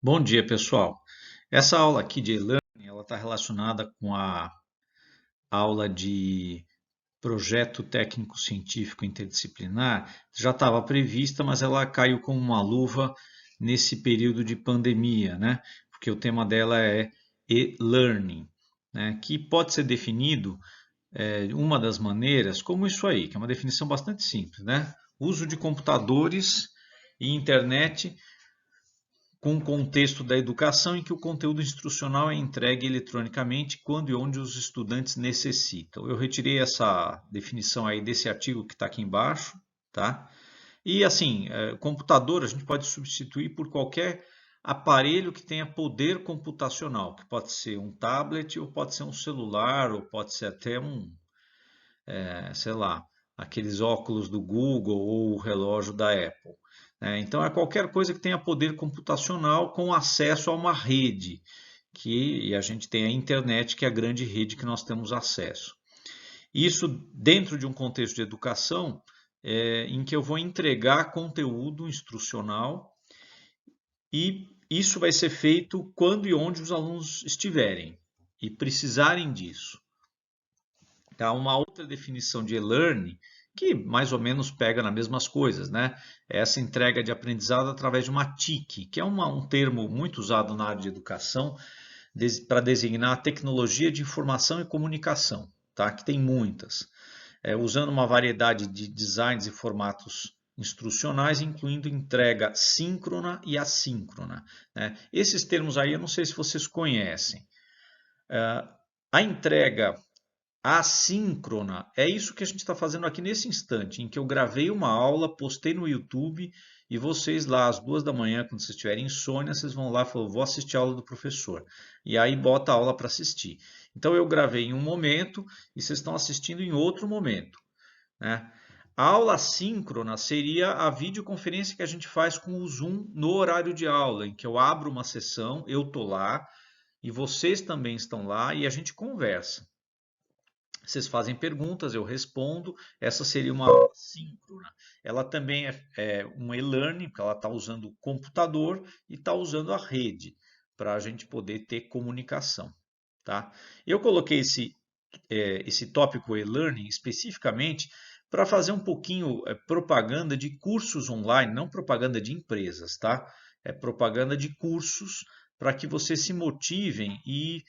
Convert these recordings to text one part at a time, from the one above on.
Bom dia, pessoal. Essa aula aqui de e-learning, ela está relacionada com a aula de projeto técnico científico interdisciplinar. Já estava prevista, mas ela caiu como uma luva nesse período de pandemia, né? Porque o tema dela é e-learning, né? Que pode ser definido uma das maneiras como isso aí, que é uma definição bastante simples, né? Uso de computadores e internet com o contexto da educação em que o conteúdo instrucional é entregue eletronicamente quando e onde os estudantes necessitam. Eu retirei essa definição aí desse artigo que está aqui embaixo, tá? E assim, computador a gente pode substituir por qualquer aparelho que tenha poder computacional, que pode ser um tablet, ou pode ser um celular, ou pode ser até sei lá, aqueles óculos do Google ou o relógio da Apple. Então, é qualquer coisa que tenha poder computacional com acesso a uma rede, e a gente tem a internet, que é a grande rede que nós temos acesso. Isso dentro de um contexto de educação, em que eu vou entregar conteúdo instrucional e isso vai ser feito quando e onde os alunos estiverem e precisarem disso. Tá? Uma outra definição de e-learning, que mais ou menos pega nas mesmas coisas, né? É essa entrega de aprendizado através de uma TIC, que é um termo muito usado na área de educação para designar a tecnologia de informação e comunicação, tá? Que tem muitas, usando uma variedade de designs e formatos instrucionais, incluindo entrega síncrona e assíncrona, né? Esses termos aí eu não sei se vocês conhecem. A entrega assíncrona é isso que a gente está fazendo aqui nesse instante, em que eu gravei uma aula, postei no YouTube e vocês lá às 2 da manhã, quando vocês tiverem insônia, vocês vão lá e falam, vou assistir a aula do professor. E aí bota a aula para assistir. Então eu gravei em um momento e vocês estão assistindo em outro momento, né? A aula síncrona seria a videoconferência que a gente faz com o Zoom no horário de aula, em que eu abro uma sessão, eu estou lá e vocês também estão lá e a gente conversa. Vocês fazem perguntas, eu respondo. Essa seria uma aula síncrona. Ela também é um e-learning, porque ela está usando o computador e está usando a rede para a gente poder ter comunicação. Tá? Eu coloquei esse tópico e-learning especificamente para fazer um pouquinho propaganda de cursos online, não propaganda de empresas, tá? É propaganda de cursos para que vocês se motivem e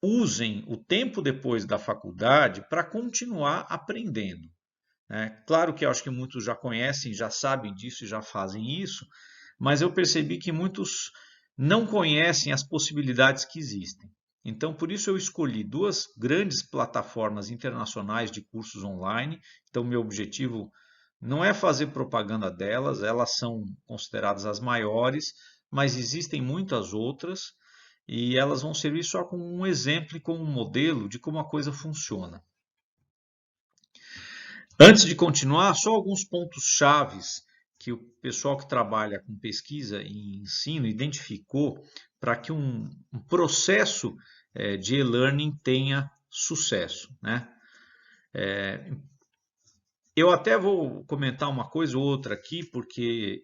usem o tempo depois da faculdade para continuar aprendendo, né? Claro que eu acho que muitos já conhecem, já sabem disso e já fazem isso, mas eu percebi que muitos não conhecem as possibilidades que existem. Então, por isso eu escolhi duas grandes plataformas internacionais de cursos online. Então, meu objetivo não é fazer propaganda delas, elas são consideradas as maiores, mas existem muitas outras e elas vão servir só como um exemplo e como um modelo de como a coisa funciona. Antes de continuar, só alguns pontos chaves que o pessoal que trabalha com pesquisa e ensino identificou para que um processo de e-learning tenha sucesso, né? Eu até vou comentar uma coisa ou outra aqui, porque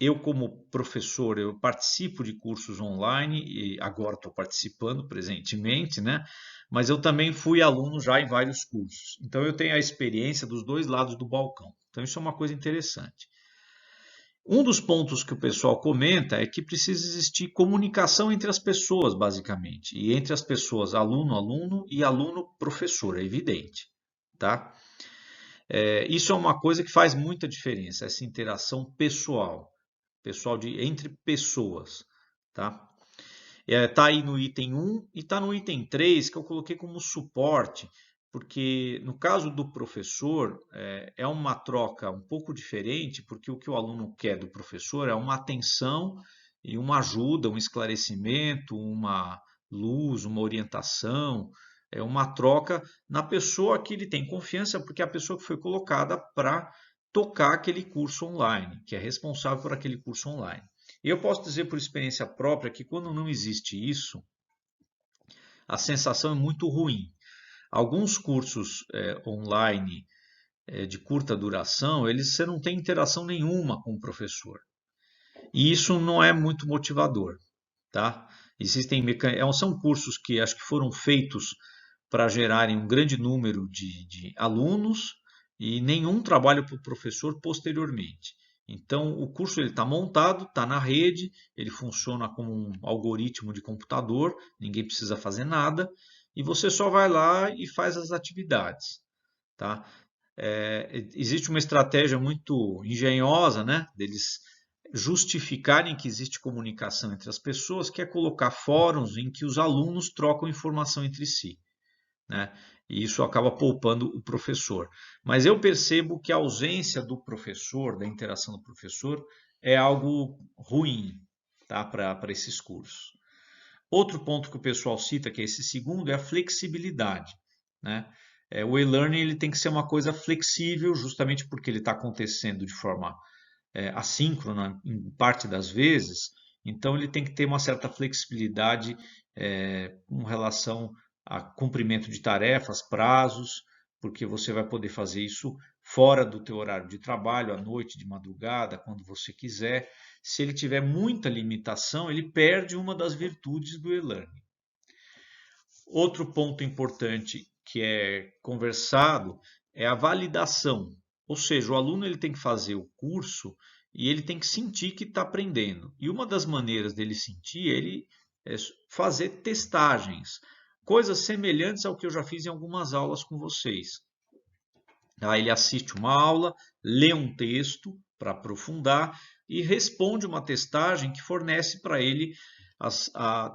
eu, como professor, eu participo de cursos online e agora estou participando presentemente, né? Mas eu também fui aluno já em vários cursos. Então eu tenho a experiência dos dois lados do balcão. Então isso é uma coisa interessante. Um dos pontos que o pessoal comenta é que precisa existir comunicação entre as pessoas, basicamente, e entre as pessoas aluno-aluno e aluno-professor, é evidente, tá? Isso é uma coisa que faz muita diferença, essa interação pessoal, entre pessoas, tá? Tá aí no item 1 e tá no item 3 que eu coloquei como suporte, porque no caso do professor é uma troca um pouco diferente, porque o que o aluno quer do professor é uma atenção e uma ajuda, um esclarecimento, uma luz, uma orientação, é uma troca na pessoa que ele tem confiança, porque é a pessoa que foi colocada para tocar aquele curso online, que é responsável por aquele curso online. Eu posso dizer por experiência própria que quando não existe isso, a sensação é muito ruim. Alguns cursos online de curta duração, você não tem interação nenhuma com o professor. E isso não é muito motivador. tá? São cursos que acho que foram feitos para gerarem um grande número de alunos e nenhum trabalho para o professor posteriormente. Então, o curso está montado, está na rede, ele funciona como um algoritmo de computador, ninguém precisa fazer nada, e você só vai lá e faz as atividades, tá? Existe uma estratégia muito engenhosa, né, deles justificarem que existe comunicação entre as pessoas, que é colocar fóruns em que os alunos trocam informação entre si, né? E isso acaba poupando o professor. Mas eu percebo que a ausência do professor, da interação do professor, é algo ruim, tá, para esses cursos. Outro ponto que o pessoal cita, que é esse segundo, é a flexibilidade, né? O e-learning ele tem que ser uma coisa flexível, justamente porque ele está acontecendo de forma assíncrona em parte das vezes, então ele tem que ter uma certa flexibilidade com relação a cumprimento de tarefas, prazos, porque você vai poder fazer isso fora do teu horário de trabalho, à noite, de madrugada, quando você quiser. Se ele tiver muita limitação, ele perde uma das virtudes do e-learning. Outro ponto importante que é conversado é a validação, ou seja, o aluno ele tem que fazer o curso e ele tem que sentir que está aprendendo. E uma das maneiras dele sentir é fazer testagens, coisas semelhantes ao que eu já fiz em algumas aulas com vocês. Aí ele assiste uma aula, lê um texto para aprofundar e responde uma testagem que fornece para ele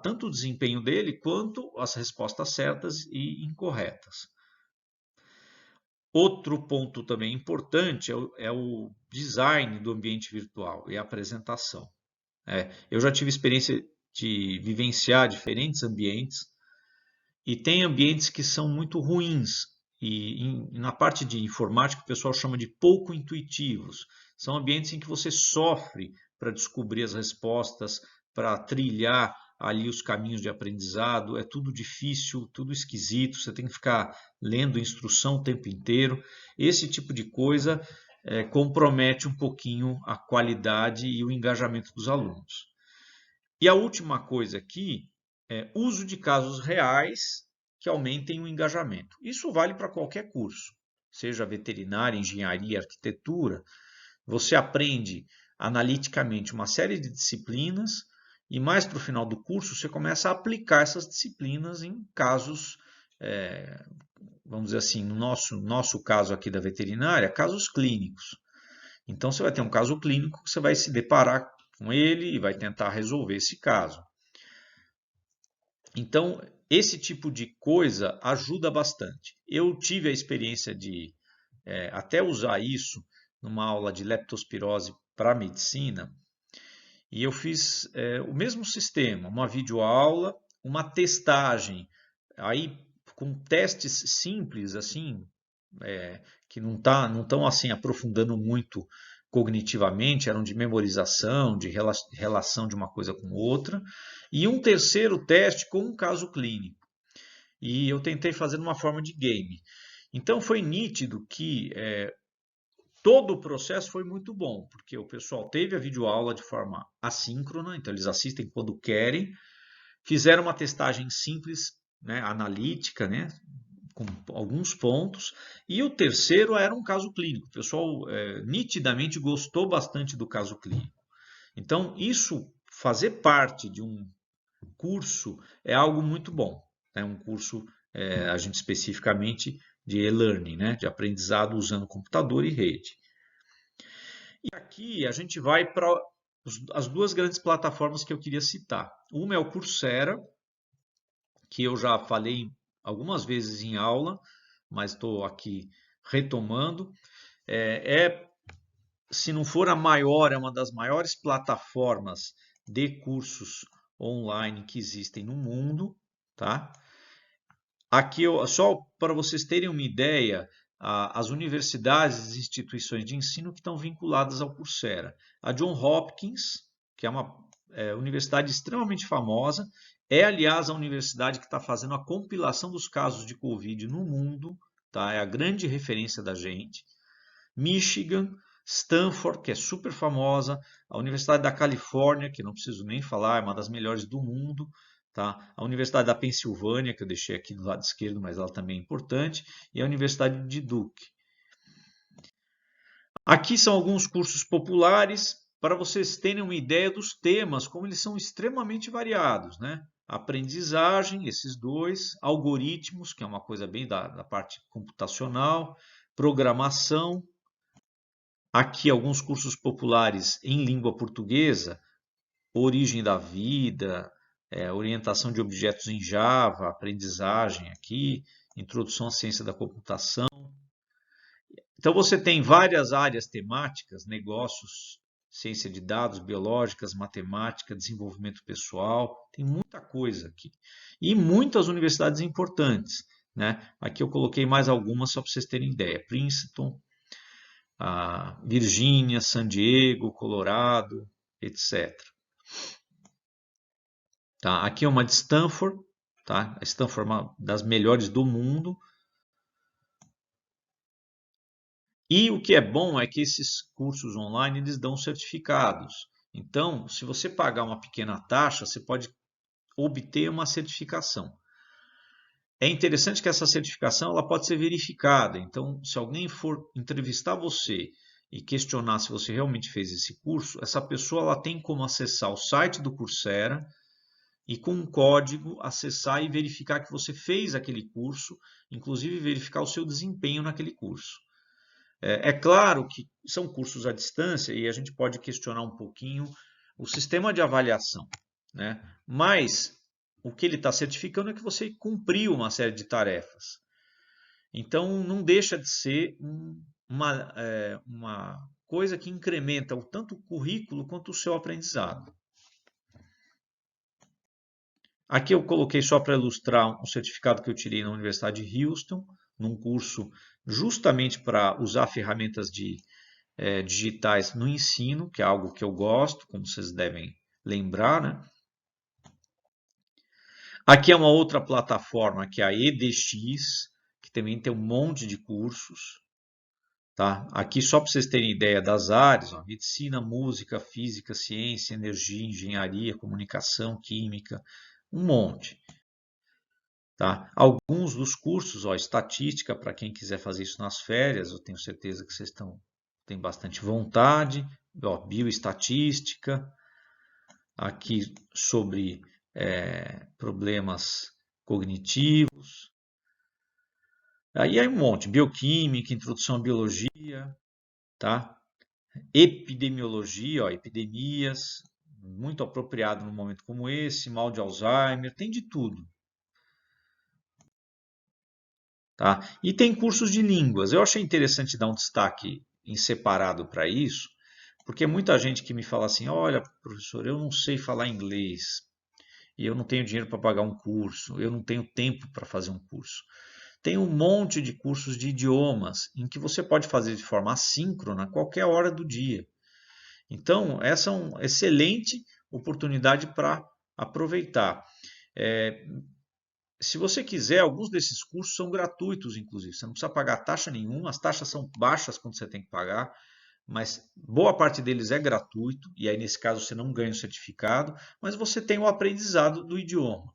tanto o desempenho dele quanto as respostas certas e incorretas. Outro ponto também importante é o design do ambiente virtual e a apresentação. Eu já tive experiência de vivenciar diferentes ambientes e tem ambientes que são muito ruins. E na parte de informática o pessoal chama de pouco intuitivos. São ambientes em que você sofre para descobrir as respostas, para trilhar ali os caminhos de aprendizado. É tudo difícil, tudo esquisito. Você tem que ficar lendo instrução o tempo inteiro. Esse tipo de coisa compromete um pouquinho a qualidade e o engajamento dos alunos. E a última coisa aqui é uso de casos reais que aumentem o engajamento. Isso vale para qualquer curso, seja veterinária, engenharia, arquitetura. Você aprende analiticamente uma série de disciplinas e mais para o final do curso você começa a aplicar essas disciplinas em casos, vamos dizer assim, no nosso caso aqui da veterinária, casos clínicos. Então você vai ter um caso clínico que você vai se deparar com ele e vai tentar resolver esse caso. Então, esse tipo de coisa ajuda bastante. Eu tive a experiência de até usar isso numa aula de leptospirose para medicina, e eu fiz o mesmo sistema, uma videoaula, uma testagem, aí com testes simples, assim, que não estão assim aprofundando muito cognitivamente, eram de memorização, de relação de uma coisa com outra, e um terceiro teste com um caso clínico. E eu tentei fazer de uma forma de game. Então foi nítido que todo o processo foi muito bom, porque o pessoal teve a videoaula de forma assíncrona, então eles assistem quando querem, fizeram uma testagem simples, né, analítica, né, com alguns pontos, e o terceiro era um caso clínico. O pessoal nitidamente gostou bastante do caso clínico. Então, isso fazer parte de um curso é algo muito bom. É um curso, a gente especificamente de e-learning, né, de aprendizado usando computador e rede. E aqui a gente vai para as duas grandes plataformas que eu queria citar. Uma é o Coursera, que eu já falei algumas vezes em aula, mas estou aqui retomando. Se não for a maior, é uma das maiores plataformas de cursos online que existem no mundo, tá? Aqui, só para vocês terem uma ideia, as universidades e instituições de ensino que estão vinculadas ao Coursera. A Johns Hopkins, que é uma universidade extremamente famosa, é, aliás, a universidade que está fazendo a compilação dos casos de Covid no mundo, tá? É a grande referência da gente. Michigan, Stanford, que é super famosa, a Universidade da Califórnia, que não preciso nem falar, é uma das melhores do mundo, tá? A Universidade da Pensilvânia, que eu deixei aqui do lado esquerdo, mas ela também é importante, e a Universidade de Duke. Aqui são alguns cursos populares para vocês terem uma ideia dos temas, como eles são extremamente variados, né? Aprendizagem, esses dois, algoritmos, que é uma coisa bem da parte computacional, programação. Aqui alguns cursos populares em língua portuguesa, origem da vida, orientação de objetos em Java, aprendizagem aqui, introdução à ciência da computação. Então você tem várias áreas temáticas, negócios, ciência de dados, biológicas, matemática, desenvolvimento pessoal, tem muita coisa aqui. E muitas universidades importantes, né? Aqui eu coloquei mais algumas só para vocês terem ideia. Princeton, a Virgínia, San Diego, Colorado, etc. Tá? Aqui é uma de Stanford, tá? A Stanford é uma das melhores do mundo. E o que é bom é que esses cursos online eles dão certificados. Então, se você pagar uma pequena taxa, você pode obter uma certificação. É interessante que essa certificação ela pode ser verificada. Então, se alguém for entrevistar você e questionar se você realmente fez esse curso, essa pessoa ela tem como acessar o site do Coursera e com um código acessar e verificar que você fez aquele curso, inclusive verificar o seu desempenho naquele curso. É claro que são cursos à distância e a gente pode questionar um pouquinho o sistema de avaliação, né? Mas o que ele está certificando é que você cumpriu uma série de tarefas. Então, não deixa de ser uma coisa que incrementa tanto o currículo quanto o seu aprendizado. Aqui eu coloquei só para ilustrar um certificado que eu tirei na Universidade de Houston, num curso justamente para usar ferramentas digitais no ensino, que é algo que eu gosto, como vocês devem lembrar, né? Aqui é uma outra plataforma, que é a EDX, que também tem um monte de cursos. Tá? Aqui, só para vocês terem ideia das áreas, ó, medicina, música, física, ciência, energia, engenharia, comunicação, química, um monte. Tá? Alguns dos cursos, ó, estatística, para quem quiser fazer isso nas férias, eu tenho certeza que vocês têm bastante vontade. Ó, bioestatística, aqui sobre problemas cognitivos. Aí é um monte, bioquímica, introdução à biologia, tá? Epidemiologia, ó, epidemias, muito apropriado num momento como esse, mal de Alzheimer, tem de tudo. Tá? E tem cursos de línguas. Eu achei interessante dar um destaque em separado para isso, porque muita gente que me fala assim: olha, professor, eu não sei falar inglês, e eu não tenho dinheiro para pagar um curso, eu não tenho tempo para fazer um curso. Tem um monte de cursos de idiomas em que você pode fazer de forma assíncrona a qualquer hora do dia. Então, essa é uma excelente oportunidade para aproveitar. Se você quiser, alguns desses cursos são gratuitos, inclusive. Você não precisa pagar taxa nenhuma, as taxas são baixas quando você tem que pagar, mas boa parte deles é gratuito, e aí nesse caso você não ganha o certificado, mas você tem o aprendizado do idioma.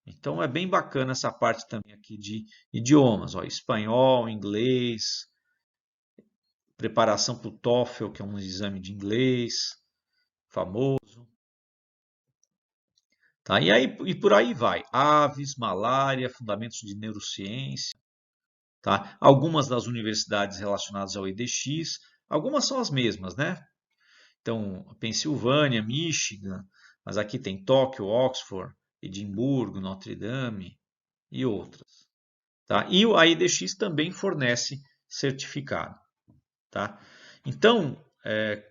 Então é bem bacana essa parte também aqui de idiomas, ó, espanhol, inglês, preparação para o TOEFL, que é um exame de inglês famoso. Tá? E por aí vai. Aves, malária, fundamentos de neurociência. Tá? Algumas das universidades relacionadas ao EDX, algumas são as mesmas, né? Então, Pensilvânia, Michigan, mas aqui tem Tóquio, Oxford, Edimburgo, Notre Dame e outras. Tá? E a EDX também fornece certificado. Tá? Então,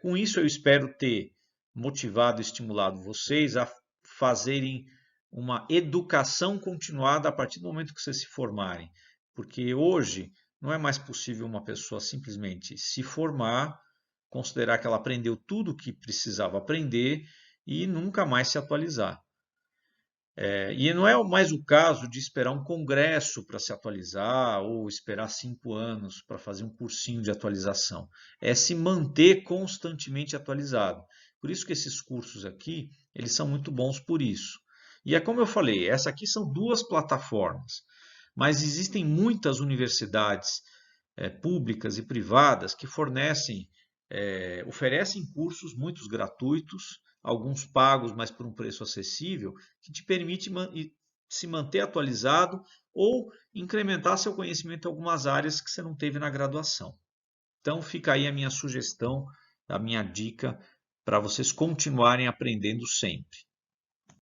com isso eu espero ter motivado e estimulado vocês a fazerem uma educação continuada a partir do momento que vocês se formarem. Porque hoje não é mais possível uma pessoa simplesmente se formar, considerar que ela aprendeu tudo o que precisava aprender e nunca mais se atualizar. E não é mais o caso de esperar um congresso para se atualizar ou esperar 5 anos para fazer um cursinho de atualização. É se manter constantemente atualizado. Por isso que esses cursos aqui, eles são muito bons por isso. E é como eu falei, essa aqui são duas plataformas, mas existem muitas universidades públicas e privadas que oferecem cursos, muitos gratuitos, alguns pagos, mas por um preço acessível, que te permite se manter atualizado ou incrementar seu conhecimento em algumas áreas que você não teve na graduação. Então fica aí a minha sugestão, a minha dica para vocês continuarem aprendendo sempre.